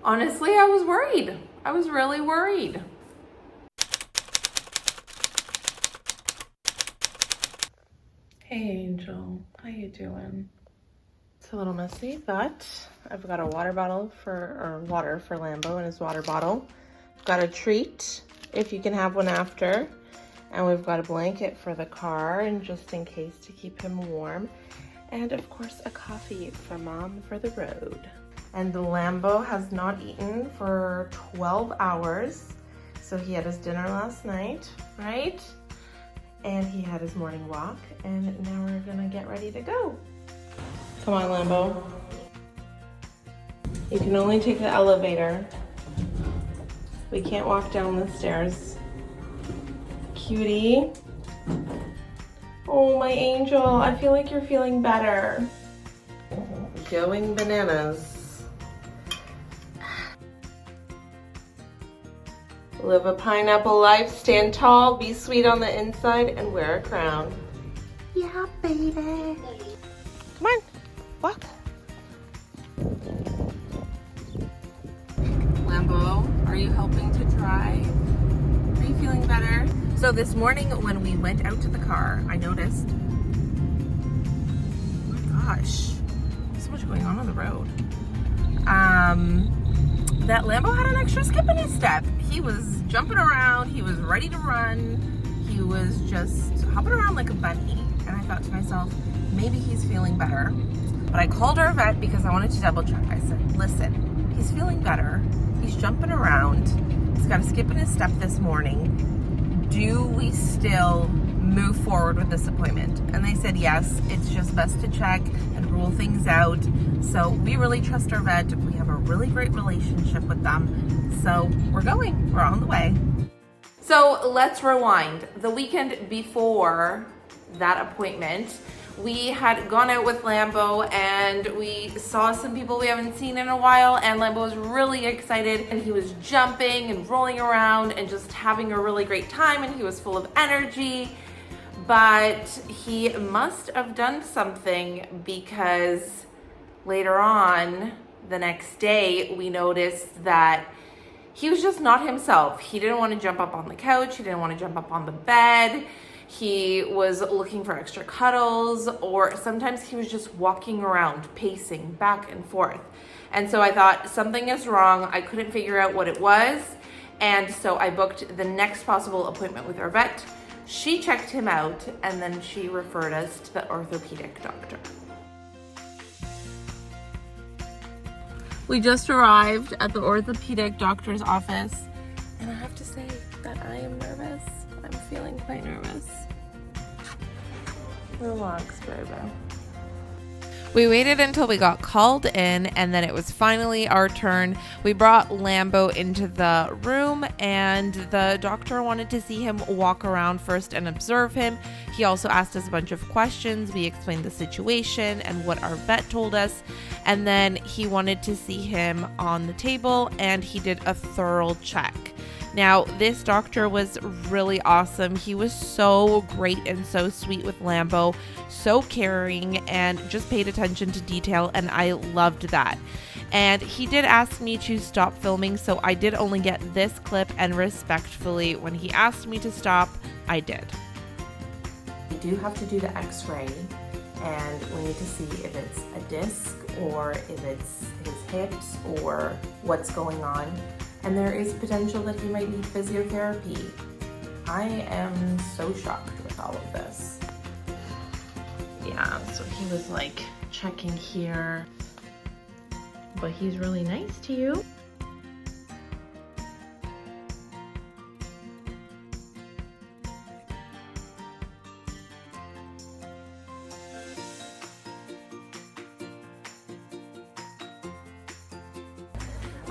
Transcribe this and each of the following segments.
Honestly, I was worried. I was really worried. Hey Angel, how you doing? It's a little messy, but I've got a water bottle water for Lambo in his water bottle. I've got a treat if you can have one after. And we've got a blanket for the car and just in case to keep him warm. And of course a coffee for Mom for the road. And the Lambo has not eaten for 12 hours. So he had his dinner last night, right? And he had his morning walk, and now we're gonna get ready to go. Come on, Lambo. You can only take the elevator. We can't walk down the stairs. Cutie. Oh, my angel, I feel like you're feeling better. Going bananas. Live a pineapple life, stand tall, be sweet on the inside, and wear a crown. Yeah, baby. Come on, walk. Lambo, are you helping to drive? Are you feeling better? So this morning when we went out to the car, I noticed, oh my gosh, so much going on the road. That Lambo had an extra skip in his step. He was jumping around, he was ready to run, he was just hopping around like a bunny. And I thought to myself, maybe he's feeling better. But I called our vet because I wanted to double check. I said, listen, he's feeling better, he's jumping around, he's got a skip in his step this morning. Do we still move forward with this appointment? And they said yes, it's just best to check and rule things out. So we really trust our vet. We have a really great relationship with them. So we're going, we're on the way. So let's rewind. The weekend before that appointment, we had gone out with Lambo and we saw some people we haven't seen in a while, and Lambo was really excited and he was jumping and rolling around and just having a really great time, and he was full of energy. But he must have done something, because later on the next day we noticed that he was just not himself. He didn't want to jump up on the couch, he didn't want to jump up on the bed. He was looking for extra cuddles, or sometimes he was just walking around, pacing back and forth. And so I thought something is wrong. I couldn't figure out what it was. And so I booked the next possible appointment with our vet. She checked him out, and then she referred us to the orthopedic doctor. We just arrived at the orthopedic doctor's office, and I have to say that I am nervous. I'm feeling quite nervous. Relax, baby. We waited until we got called in, and then it was finally our turn. We brought Lambo into the room, and the doctor wanted to see him walk around first and observe him. He also asked us a bunch of questions. We explained the situation and what our vet told us, and then he wanted to see him on the table, and he did a thorough check. Now, this doctor was really awesome. He was so great and so sweet with Lambo, so caring, and just paid attention to detail, and I loved that. And he did ask me to stop filming, so I did only get this clip, and respectfully, when he asked me to stop, I did. We do have to do the x-ray, and we need to see if it's a disc or if it's his hips or what's going on. And there is potential that he might need physiotherapy. I am so shocked with all of this. Yeah, so he was like checking here, but he's really nice to you.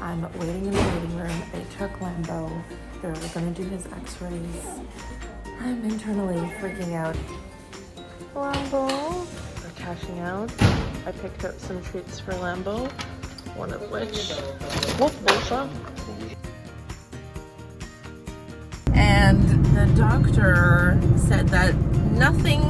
I'm waiting in the waiting room. They took Lambo. They're gonna do his x-rays. I'm internally freaking out. Lambo. We're cashing out. I picked up some treats for Lambo, one of which, and the doctor said that nothing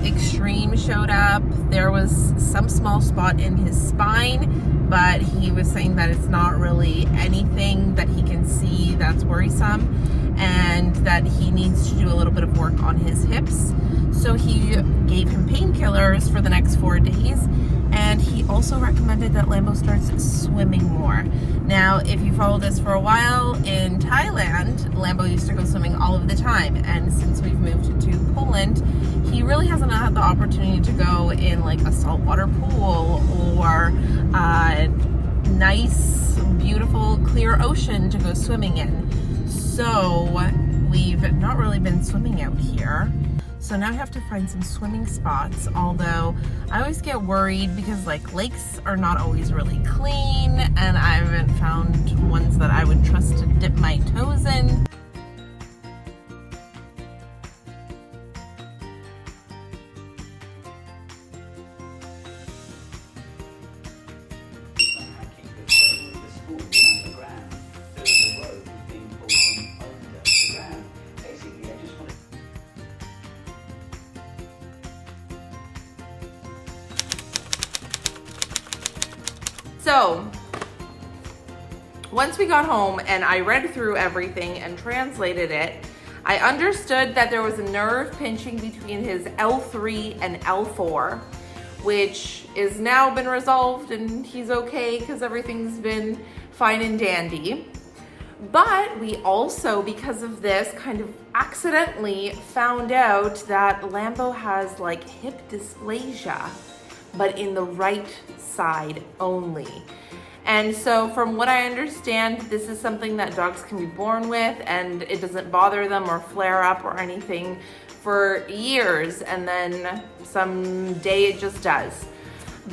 extreme showed up. there was some small spot in his spine, but he was saying that it's not really anything that he can see that's worrisome, and that he needs to do a little bit of work on his hips. So he gave him painkillers for the next 4 days, and he also recommended that Lambo starts swimming more. Now, if you followed us for a while, in Thailand, Lambo used to go swimming all of the time, and since we've moved to Poland, he really hasn't had the opportunity to go in like a saltwater pool or a nice, beautiful, clear ocean to go swimming in. So we've not really been swimming out here. So now I have to find some swimming spots, although I always get worried because like lakes are not always really clean, and I haven't found ones that I would trust to dip my toes in. So once we got home and I read through everything and translated it, I understood that there was a nerve pinching between his L3 and L4, which is now been resolved and he's okay because everything's been fine and dandy. But we also, because of this, kind of accidentally found out that Lambo has like hip dysplasia, but in the right side only. And so from what I understand, this is something that dogs can be born with, and it doesn't bother them or flare up or anything for years, and then someday it just does.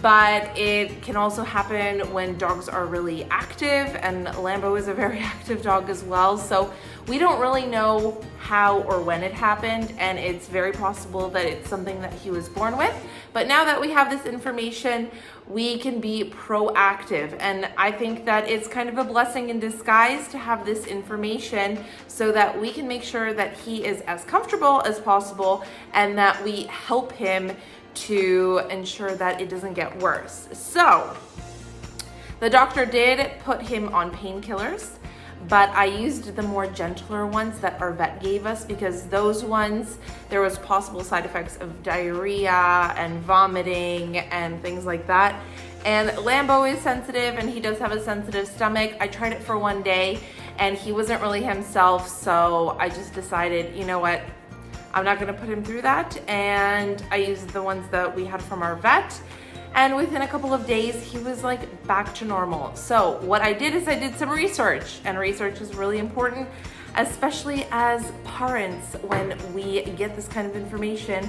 But it can also happen when dogs are really active, and Lambo is a very active dog as well. So we don't really know how or when it happened, and it's very possible that it's something that he was born with. But now that we have this information, we can be proactive. And I think that it's kind of a blessing in disguise to have this information so that we can make sure that he is as comfortable as possible and that we help him to ensure that it doesn't get worse. So the doctor did put him on painkillers, but I used the more gentler ones that our vet gave us because those ones, there was possible side effects of diarrhea and vomiting and things like that. And Lambo is sensitive and he does have a sensitive stomach. I tried it for 1 day and he wasn't really himself, so I just decided, you know what, I'm not gonna put him through that, and I used the ones that we had from our vet, and within a couple of days, he was like back to normal. So what I did is I did some research, and research is really important, especially as parents when we get this kind of information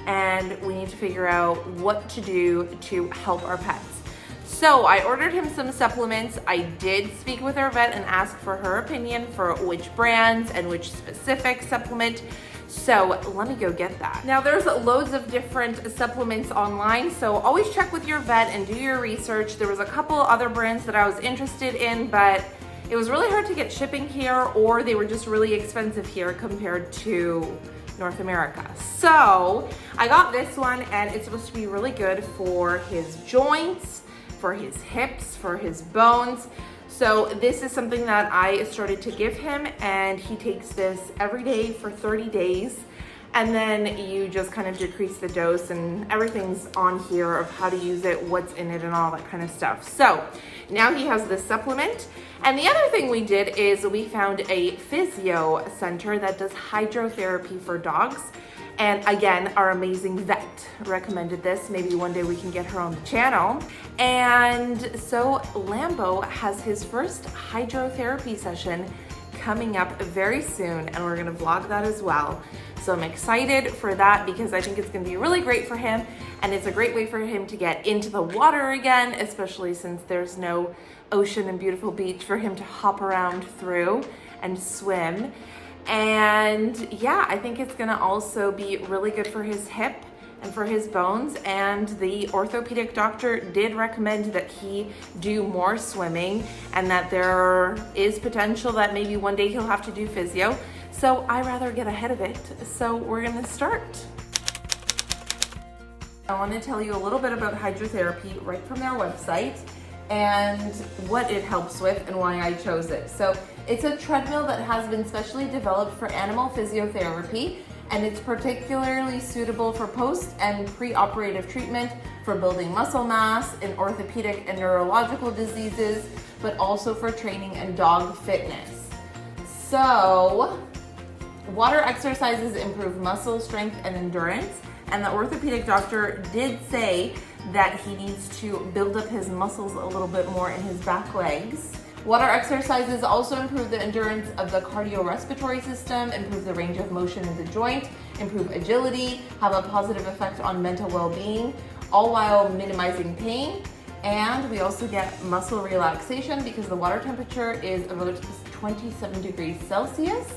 and we need to figure out what to do to help our pets. So I ordered him some supplements. I did speak with our vet and ask for her opinion for which brands and which specific supplement. So let me go get that. Now there's loads of different supplements online, so always check with your vet and do your research. There was a couple other brands that I was interested in, but it was really hard to get shipping here, or they were just really expensive here compared to North America. So I got this one, and it's supposed to be really good for his joints, for his hips, for his bones. So this is something that I started to give him, and he takes this every day for 30 days. And then you just kind of decrease the dose, and everything's on here of how to use it, what's in it, and all that kind of stuff. So now he has this supplement. And the other thing we did is we found a physio center that does hydrotherapy for dogs. And again, our amazing vet recommended this. Maybe one day we can get her on the channel. And so Lambo has his first hydrotherapy session coming up very soon, and we're gonna vlog that as well. So I'm excited for that because I think it's gonna be really great for him, and it's a great way for him to get into the water again, especially since there's no ocean and beautiful beach for him to hop around through and swim. And yeah, I think it's gonna also be really good for his hip and for his bones. And the orthopedic doctor did recommend that he do more swimming, and that there is potential that maybe one day he'll have to do physio. So I rather get ahead of it. So we're gonna start. I want to tell you a little bit about hydrotherapy right from their website and what it helps with and why I chose it. So it's a treadmill that has been specially developed for animal physiotherapy, and it's particularly suitable for post and pre-operative treatment for building muscle mass in orthopedic and neurological diseases, but also for training and dog fitness. So water exercises improve muscle strength and endurance, and the orthopedic doctor did say that he needs to build up his muscles a little bit more in his back legs. Water exercises also improve the endurance of the cardiorespiratory system, improve the range of motion in the joint, improve agility, have a positive effect on mental well-being, all while minimizing pain. And we also get muscle relaxation because the water temperature is about 27 degrees Celsius.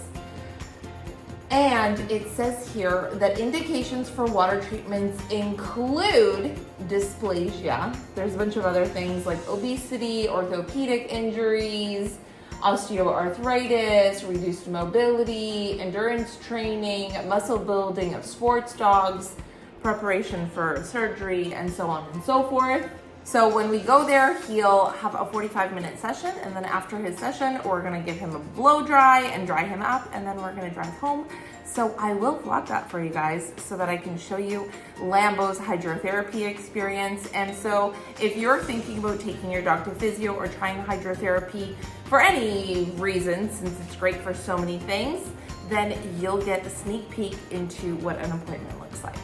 And it says here that indications for water treatments include dysplasia. There's a bunch of other things like obesity, orthopedic injuries, osteoarthritis, reduced mobility, endurance training, muscle building of sports dogs, preparation for surgery, and so on and so forth. So when we go there, he'll have a 45-minute session, and then after his session, we're gonna give him a blow dry and dry him up, and then we're gonna drive home. So I will vlog that for you guys so that I can show you Lambo's hydrotherapy experience. And so if you're thinking about taking your dog to physio or trying hydrotherapy for any reason, since it's great for so many things, then you'll get a sneak peek into what an appointment looks like.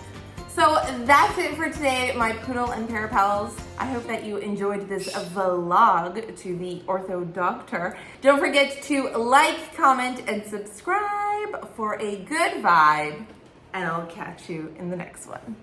So that's it for today, my Poodle and Parapals. I hope that you enjoyed this vlog to the Ortho Doctor. Don't forget to like, comment, and subscribe for a good vibe, and I'll catch you in the next one.